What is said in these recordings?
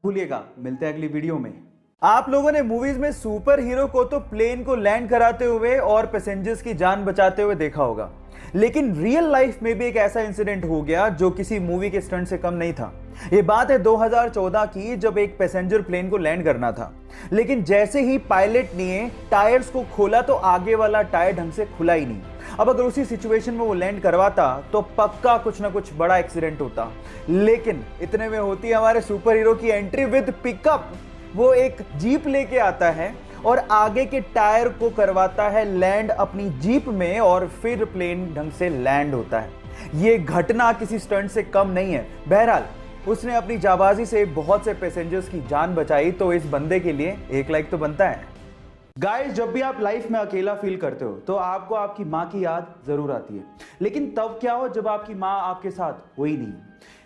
भूलिएगा। मिलते हैं अगली वीडियो में। आप लोगों ने मूवीज में सुपर हीरो को तो प्लेन को लैंड कराते हुए और पैसेंजर्स की जान बचाते हुए देखा होगा, लेकिन रियल लाइफ में भी एक ऐसा इंसिडेंट हो गया जो किसी मूवी के स्टंट से कम नहीं था। ये बात है 2014 की, जब एक पैसेंजर प्लेन को लैंड करना था, लेकिन जैसे ही पायलट ने टायर्स को खोला तो आगे वाला टायर ढंग से खुला ही नहीं। अब अगर उसी सिचुएशन में वो लैंड करवाता तो पक्का कुछ ना कुछ बड़ा एक्सीडेंट होता, लेकिन इतने में होती है हमारे सुपर हीरो की एंट्री विद पिकअप। वो एक जीप लेके आता है और आगे के टायर को करवाता है लैंड अपनी जीप में, और फिर प्लेन ढंग से लैंड होता है। ये घटना किसी स्टंट से कम नहीं है। बहरहाल उसने अपनी जाबाजी से बहुत से पैसेंजर्स की जान बचाई, तो इस बंदे के लिए एक लाइक तो बनता है। गाइस, जब भी आप लाइफ में अकेला फील करते हो तो आपको आपकी माँ की याद जरूर आती है, लेकिन तब क्या हो जब आपकी माँ आपके साथ हुई नहीं।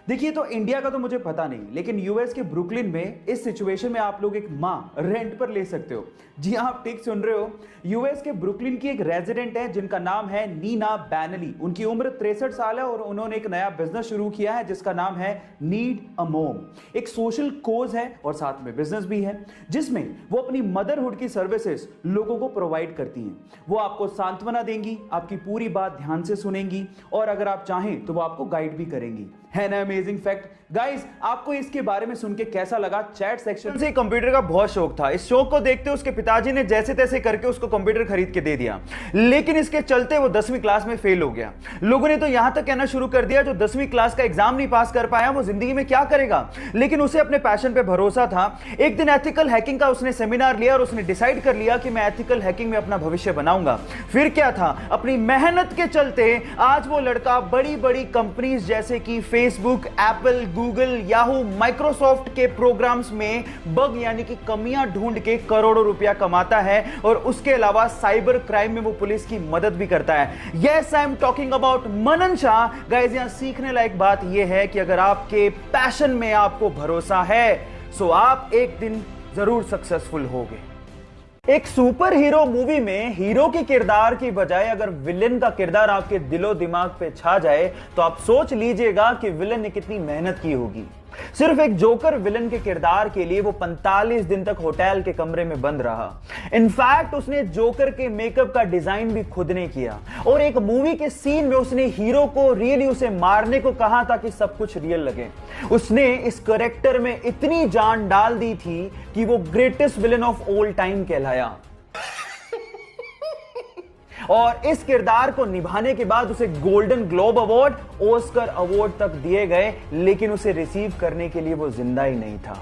देखिए, तो इंडिया का तो मुझे पता नहीं, लेकिन यूएस के ब्रुकलिन में इस सिचुएशन में आप लोग एक माँ रेंट पर ले सकते हो। जी हाँ, आप ठीक सुन रहे हो। यूएस के ब्रुकलिन की एक रेजिडेंट है जिनका नाम है नीना बैनली। उनकी उम्र 63 साल है और उन्होंने एक नया बिजनेस शुरू किया है जिसका नाम है नीड अ मोम। एक सोशल कोज है और साथ में बिजनेस भी है, जिसमें वो अपनी मदरहुड की सर्विसेज लोगों को प्रोवाइड करती हैं। वो आपको सांत्वना देंगी, आपकी पूरी बात ध्यान से सुनेंगी, और अगर आप चाहें तो वो आपको गाइड भी करेंगी। है ना अमेजिंग फैक्ट? गाइस, आपको इसके बारे में सुन के कैसा लगा? चैट सेक्शन से कंप्यूटर का बहुत शौक था। इस शौक को देखते उसके पिताजी ने जैसे तैसे करके उसको कंप्यूटर खरीद के दे दिया, लेकिन इसके चलते वो 10वीं क्लास में फेल हो गया। लोगों ने तो यहां तक कहना शुरू कर दिया, जो 10वीं क्लास का एग्जाम नहीं पास कर पाया वो जिंदगी में क्या करेगा। लेकिन उसे अपने पैशन पे भरोसा था। एक दिन एथिकल हैकिंग का उसने सेमिनार लिया और उसने डिसाइड कर लिया कि मैं एथिकल हैकिंग में अपना भविष्य बनाऊंगा। फिर क्या था, अपनी मेहनत के चलते आज वो लड़का बड़ी बड़ी कंपनीज जैसे कि Facebook, Apple, Google, Yahoo, Microsoft के प्रोग्राम्स में बग यानी कि कमियां ढूंढ के करोड़ों रुपया कमाता है, और उसके अलावा साइबर क्राइम में वो पुलिस की मदद भी करता है। Yes, I am talking about Manan Shah. Guys, यहां सीखने लायक बात यह है कि अगर आपके पैशन में आपको भरोसा है सो आप एक दिन जरूर सक्सेसफुल होगे। एक सुपर हीरो मूवी में हीरो के किरदार की बजाय अगर विलेन का किरदार आपके दिलो दिमाग पे छा जाए तो आप सोच लीजिएगा कि विलेन ने कितनी मेहनत की होगी। सिर्फ एक जोकर विलेन के किरदार के लिए वो 45 दिन तक होटल के कमरे में बंद रहा। इनफैक्ट उसने जोकर के मेकअप का डिजाइन भी खुद ने किया, और एक मूवी के सीन में उसने हीरो को रियली उसे मारने को कहा ताकि सब कुछ रियल लगे। उसने इस कैरेक्टर में इतनी जान डाल दी थी कि वो greatest villain of all time कहलाया। और इस किरदार को निभाने के बाद उसे golden globe award, Oscar award तक दिए गए, लेकिन उसे रिसीव करने के लिए वो जिंदा ही नहीं था।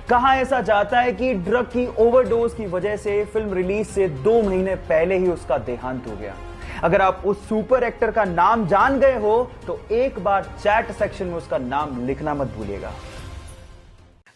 कहा ऐसा जाता है कि ड्रग की ओवरडोज की वजह से फिल्म रिलीज से 2 महीने पहले ही उसका देहांत हो गया। अगर आप उस सुपर एक्टर का नाम जान गए हो तो एक बार चैट सेक्शन में उसका नाम लिखना मत भूलिएगा।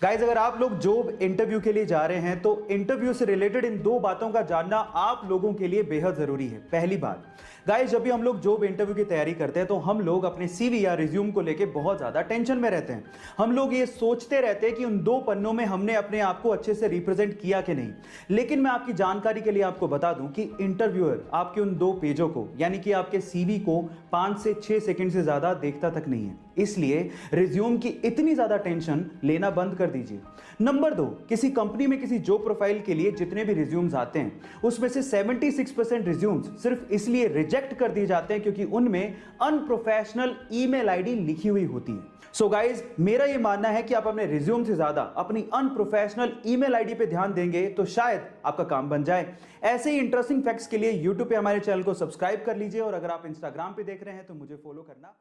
गाइस, अगर आप लोग जॉब इंटरव्यू के लिए जा रहे हैं तो इंटरव्यू से रिलेटेड इन 2 बातों का जानना आप लोगों के लिए बेहद जरूरी है। पहली बात, गाइस, जब भी हम लोग जॉब इंटरव्यू की तैयारी करते हैं तो हम लोग अपने सीवी या रिज्यूम को लेके बहुत ज्यादा टेंशन में रहते हैं। हम लोग ये सोचते रहते हैं कि उन 2 पन्नों में हमने अपने आप को अच्छे से रिप्रेजेंट किया कि नहीं। लेकिन मैं आपकी जानकारी के लिए आपको बता दूं कि इंटरव्यूअर आपके उन 2 पेजों को यानी कि आपके सीवी को 5 से 6 सेकंड से ज्यादा देखता तक नहीं है। इसलिए रिज्यूम की इतनी ज्यादा टेंशन लेना बंद कर दीजिए। नंबर 2, किसी कंपनी में किसी जॉब प्रोफाइल के लिए जितने भी रिज्यूम्स आते हैं उसमें से 76% रिज्यूम्स सिर्फ इसलिए रिजेक्ट कर दिए जाते हैं क्योंकि उनमें अनप्रोफेशनल ईमेल आईडी लिखी हुई होती है। सो गाइज, मेरा यह मानना है कि आप अपने रिज्यूम से ज्यादा अपनी अनप्रोफेशनल ईमेल आईडी पे ध्यान देंगे तो शायद आपका काम बन जाए। ऐसे ही इंटरेस्टिंग फैक्ट्स के लिए यूट्यूब पे हमारे चैनल को सब्सक्राइब कर लीजिए, और अगर आप इंस्टाग्राम पे देख रहे हैं तो मुझे फॉलो करना